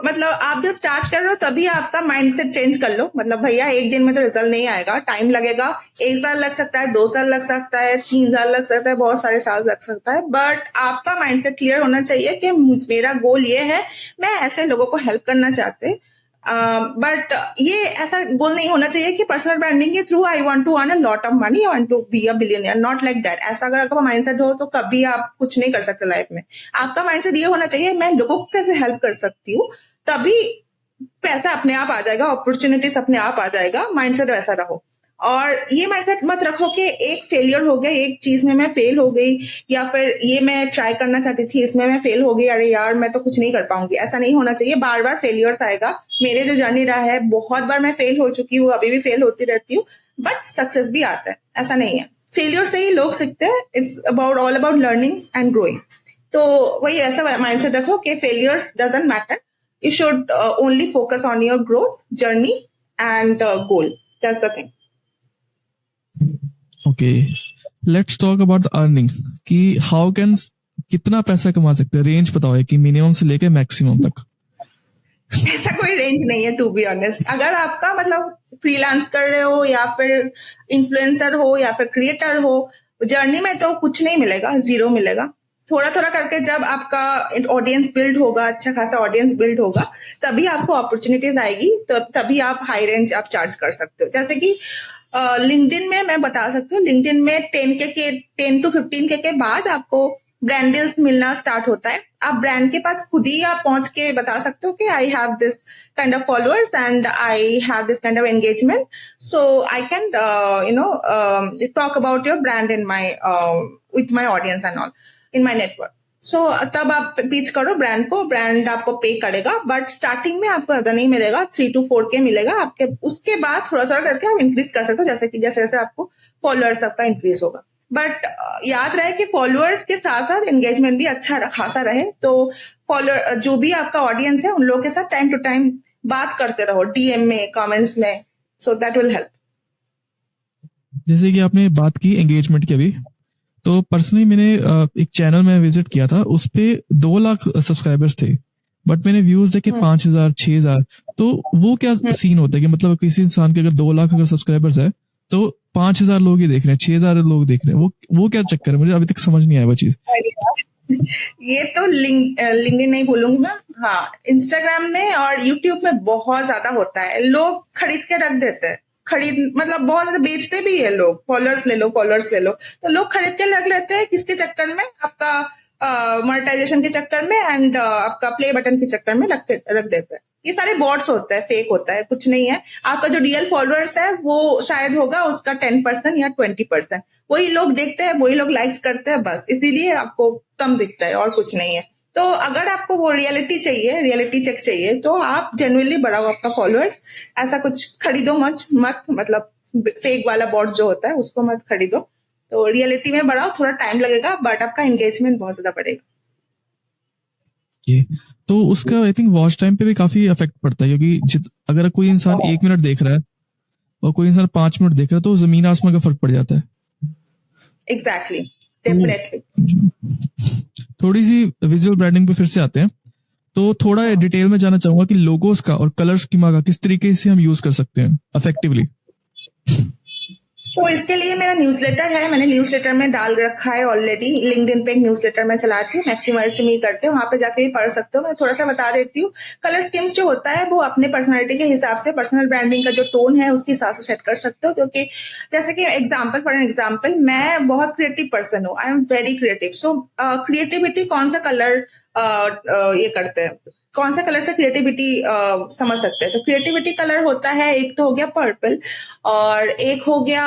Speaker 1: मतलब आप जब स्टार्ट कर रहे हो तभी आपका माइंडसेट चेंज कर लो। मतलब भैया एक दिन में तो रिजल्ट नहीं आएगा, टाइम लगेगा, 1 साल लग सकता है, 2 साल लग सकता है, 3 साल लग सकता है, बहुत सारे साल लग सकता है। बट आपका माइंडसेट क्लियर होना चाहिए कि मेरा गोल ये है, मैं ऐसे लोगों को हेल्प करना चाहते। बट ये ऐसा गोल नहीं होना चाहिए कि पर्सनल ब्रांडिंग के through I want to earn a lot of money, I want to be a billionaire, not like that. ऐसा अगर आपका माइंडसेट हो तो कभी आप कुछ नहीं कर सकते लाइफ में। आपका माइंडसेट ये होना चाहिए, मैं लोगों को कैसे हेल्प कर सकती हूँ, तभी पैसा अपने आप आ जाएगा, अपॉर्चुनिटीज अपने आप आ जाएगा। माइंडसेट वैसा रहो। और ये माइंडसेट मत रखो कि एक फेलियर हो गया, एक चीज में मैं फेल हो गई, या फिर ये मैं ट्राई करना चाहती थी इसमें मैं फेल हो गई, अरे यार मैं तो कुछ नहीं कर पाऊंगी। ऐसा नहीं होना चाहिए। बार बार फेलियर्स आएगा। मेरे जो जर्नी रहा है, बहुत बार मैं फेल हो चुकी हूँ, अभी भी फेल होती रहती हूँ, बट सक्सेस भी आता है। ऐसा नहीं है, फेलियर से ही लोग सीखते हैं। It's about all about learnings and growing. तो वही ऐसा माइंडसेट रखो कि failures doesn't matter, you should only focus on your growth journey and goal. That's the thing.
Speaker 2: Okay, let's talk about the earning कि हाउ कैन, कितना पैसा कमा सकते हैं, रेंज बताओ है कि मिनिमम से लेके मैक्सिमम तक।
Speaker 1: ऐसा कोई रेंज नहीं है टू बी ऑनेस्ट। अगर आपका मतलब फ्रीलांस कर रहे हो या फिर इन्फ्लुएंसर हो या फिर क्रिएटर हो, जर्नी में तो कुछ नहीं मिलेगा, जीरो मिलेगा। थोड़ा थोड़ा करके जब आपका ऑडियंस बिल्ड होगा, अच्छा खासा ऑडियंस बिल्ड होगा, तभी आपको अपॉर्चुनिटीज आएगी, तो तभी आप हाई रेंज आप चार्ज कर सकते हो। जैसे कि लिंक्डइन में मैं बता सकती हूँ, लिंक्डइन में 10 to 15K के बाद आपको ब्रांड डील्स मिलना स्टार्ट होता है। आप ब्रांड के पास खुद ही आप पहुंच के बता सकते हो कि I have this kind of followers and I have this kind of engagement, so I can talk about your brand in my with my audience and all in my network. So तब आप pitch करो brand को, brand आपको पे करेगा, but starting में आपको ज्यादा नहीं मिलेगा, 3 to 4K मिलेगा आपके। उसके बाद थोड़ा थोड़ा करके आप इंक्रीज कर सकते हो, जैसे जैसे आपको फॉलोअर्स आपका इंक्रीज होगा। बट याद रहे कि फॉलोअर्स के साथ साथ एंगेजमेंट भी अच्छा खासा रहे। तो फॉलोअर जो भी आपका ऑडियंस है उन लोगों के साथ टाइम टू टाइम बात करते रहो, डीएम में, कमेंट्स में, सो दैट विल हेल्प।
Speaker 2: जैसे कि आपने बात की एंगेजमेंट की अभी, तो पर्सनली मैंने एक चैनल में विजिट किया था, उस पे 2 लाख सब्सक्राइबर्स थे, बट मैंने व्यूज देखे 5,000 6,000। तो वो क्या सीन होता है कि मतलब किसी इंसान के अगर 2 लाख अगर सब्सक्राइबर्स है तो 5,000 लोग ही देख रहे हैं, 6,000 लोग देख रहे हैं, वो क्या चक्कर है? मुझे अभी तक समझ नहीं आया वो चीज।
Speaker 1: ये तो लिंक्डइन नहीं बोलूंगी मैं, हाँ इंस्टाग्राम में और यूट्यूब में बहुत ज्यादा होता है। लोग खरीद के रख देते हैं, खरीद मतलब बहुत ज्यादा बेचते भी है लोग, फॉलोअर्स ले लो, फॉलोअर्स ले लो। तो लोग खरीद के रख लेते हैं, किसके चक्कर में? आपका मोनेटाइजेशन के चक्कर में एंड आपका प्ले बटन के चक्कर में रख देते हैं। ये सारे बॉट्स होता है, फेक होता है, कुछ नहीं है। आपका जो रियल फॉलोअर्स है वो शायद होगा उसका 10% या 20%। वही लोग देखते हैं, वही लोग लाइक्स करते हैं, बस इसीलिए आपको कम दिखता है और कुछ नहीं है। तो अगर आपको वो रियलिटी चाहिए, रियलिटी चेक चाहिए, तो आप जेन्युइनली बढ़ाओ आपका फॉलोअर्स। ऐसा कुछ खरीदो मत मतलब फेक वाला बॉट्स जो होता है उसको मत खरीदो। तो रियलिटी में बढ़ाओ, थोड़ा टाइम लगेगा बट आपका एंगेजमेंट बहुत ज्यादा बढ़ेगा।
Speaker 2: ये तो उसका आई थिंक वॉच टाइम पे भी काफी इफेक्ट पड़ता है, क्योंकि अगर कोई इंसान 1 मिनट देख रहा है और कोई इंसान 5 मिनट देख रहा है तो जमीन आसमान का फर्क पड़ जाता है।
Speaker 1: Exactly, definitely.
Speaker 2: थोड़ी सी विजुअल ब्रांडिंग पे फिर से आते हैं, तो थोड़ा डिटेल में जानना चाहूंगा कि लोगोस का और कलर स्कीमा का किस तरीके से हम यूज कर सकते हैं इफेक्टिवली।
Speaker 1: तो इसके लिए मेरा न्यूज़लेटर है, मैंने न्यूज़लेटर में डाल रखा है ऑलरेडी। लिंक्डइन पे एक न्यूज़लेटर मैं चलाती हूँ, मैक्सिमाइज्ड मी करके, वहां पे जाके भी पढ़ सकते हो। मैं थोड़ा सा बता देती हूँ। कलर स्कीम्स जो होता है वो अपने पर्सनालिटी के हिसाब से, पर्सनल ब्रांडिंग का जो टोन है उसके हिसाब से सेट कर सकते हो। क्योंकि जैसे कि एग्जाम्पल फॉर एन एग्जाम्पल, मैं बहुत क्रिएटिव पर्सन हूँ, I am very creative. So creativity कौन सा कलर ये करते हैं, कौन सा कलर से क्रिएटिविटी समझ सकते हैं। तो क्रिएटिविटी कलर होता है, एक तो हो गया पर्पल और एक हो गया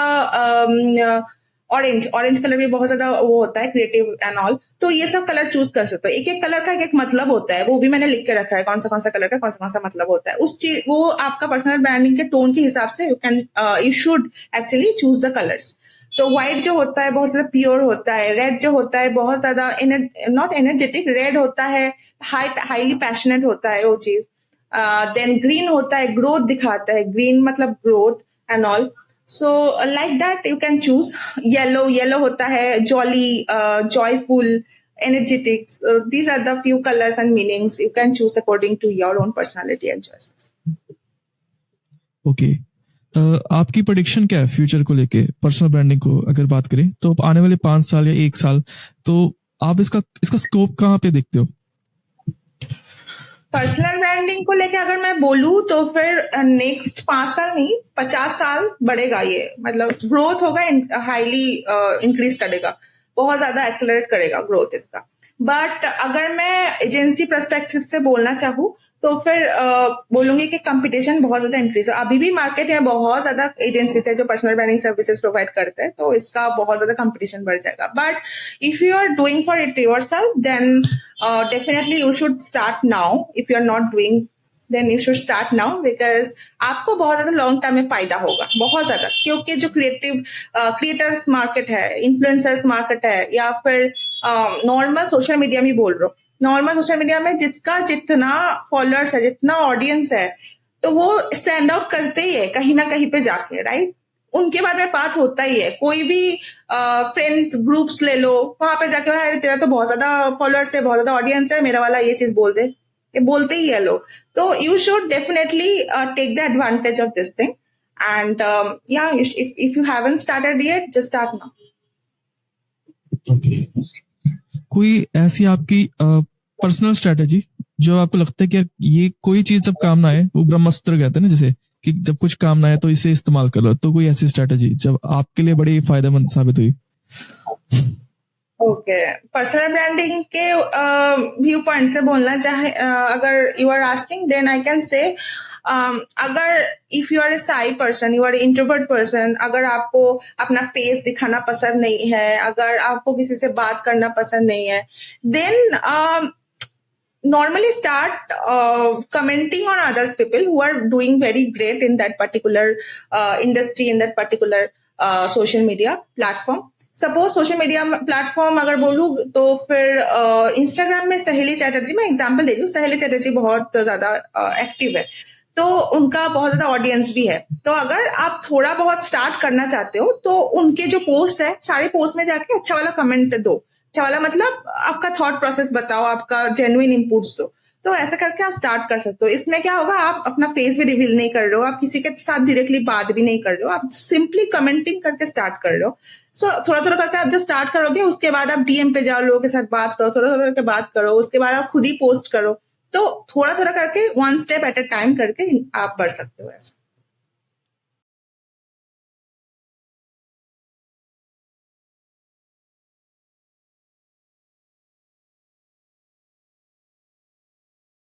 Speaker 1: ऑरेंज। ऑरेंज कलर भी बहुत ज्यादा वो होता है क्रिएटिव एंड ऑल। तो ये सब कलर चूज कर सकते हो। एक एक कलर का एक एक मतलब होता है, वो भी मैंने लिख के रखा है कौन सा कलर का कौन सा मतलब होता है। उस चीज वो आपका पर्सनल ब्रांडिंग के टोन के हिसाब से you should actually choose the colours. तो व्हाइट जो होता है बहुत ज्यादा प्योर होता है, रेड जो होता है बहुत ज्यादा नॉट एनर्जेटिक, रेड होता है हाईली पैशनेट होता है वो चीज। देन ग्रीन होता है, ग्रोथ दिखाता है, ग्रीन मतलब growth and all. So like that you can choose. Yellow होता है jolly, joyful, energetic. So these are the few colors and meanings you can choose according to your own personality and choices.
Speaker 2: Okay, आपकी prediction क्या है future को लेके, personal branding को अगर बात करें तो आने वाले 5 साल या 1 साल, तो आप इसका स्कोप कहाँ पे देखते हो?
Speaker 1: पर्सनल ब्रांडिंग को लेके अगर मैं बोलूँ तो फिर नेक्स्ट 5 साल नहीं 50 साल बढ़ेगा ये। मतलब ग्रोथ होगा, हाईली इंक्रीज करेगा, बहुत ज्यादा एक्सेलरेट करेगा ग्रोथ इसका। बट अगर मैं एजेंसी पर्सपेक्टिव से बोलना चाहूँ तो फिर बोलूंगी कि कंपटीशन बहुत ज्यादा इंक्रीज है। अभी भी मार्केट में बहुत ज्यादा एजेंसीज है जो पर्सनल ब्रांडिंग सर्विसेज प्रोवाइड करते हैं, तो इसका बहुत ज्यादा कंपटीशन बढ़ जाएगा। But if you are doing for it yourself then definitely you should start now. If you are not doing then you should start now, because आपको बहुत ज्यादा लॉन्ग टर्म में फायदा होगा, बहुत ज्यादा। क्योंकि जो क्रिएटर्स मार्केट है, इन्फ्लुएंसर्स मार्केट है, या फिर नॉर्मल सोशल मीडिया में बोल रहा हूँ, नॉर्मल सोशल मीडिया में जिसका जितना फॉलोअर्स है, जितना ऑडियंस है, तो वो स्टैंड आउट करते ही है कहीं ना कहीं पे जाके, राइट। उनके बारे में बात होता ही है। कोई भी फ्रेंड ग्रुप्स ले लो, वहां पे जाके अरे तेरा तो बहुत ज्यादा फॉलोअर्स है, बहुत ज्यादा ऑडियंस है, मेरा वाला ये चीज बोल दे, ये बोलते ही है लोग। तो you should definitely take the advantage of this thing and या if you haven't started yet just start now.
Speaker 2: Okay, कोई ऐसी आपकी पर्सनल स्ट्रेटेजी जो आपको लगता है कि यार ये कोई चीज जब काम ना आए, वो ब्रह्मास्त्र कहते हैं ना, जैसे कि जब कुछ काम ना आए तो इसे इस्तेमाल कर लो, तो कोई ऐसी स्ट्रेटेजी जब आपके लिए बड़ी फायदेमंद साबित हुई?
Speaker 1: ओके, पर्सनल ब्रांडिंग के व्यू पॉइंट से बोलना चाहे अगर you are asking then I can say अगर if you are a shy person, you are introvert person, अगर आपको अपना फेस दिखाना पसंद नहीं है, अगर आपको किसी से बात करना पसंद नहीं है, then normally start commenting on others people who are doing very great in that particular industry, in that particular social media platform. Suppose social media platform अगर बोलूँ तो फिर इंस्टाग्राम में सहेली चैटर्जी, मैं एग्जांपल दे रही हूँ, सहेली चैटर्जी बहुत ज्यादा एक्टिव है, तो उनका बहुत ज्यादा ऑडियंस भी है। तो अगर आप थोड़ा बहुत स्टार्ट करना चाहते हो तो उनके जो पोस्ट है, सारे पोस्ट में जाके अच्छा वाला कमेंट दो। अच्छा वाला मतलब आपका थॉट प्रोसेस बताओ, आपका जेन्युइन इनपुट्स दो। तो ऐसा करके आप स्टार्ट कर सकते हो। इसमें क्या होगा, आप अपना फेस भी रिवील नहीं कर रहे हो, आप किसी के साथ डायरेक्टली बात भी नहीं कर रहे हो, आप सिंपली कमेंटिंग करके स्टार्ट कर रहे हो। सो थोड़ा थोड़ा करके आप जब स्टार्ट करोगे उसके बाद आप डीएम पे जाओ, लोगों के साथ बात करो, थोड़ा थोड़ा करके बात करो, उसके बाद आप खुद ही पोस्ट करो। तो थोड़ा थोड़ा करके one step at a time करके आप बढ़ सकते हो ऐसा।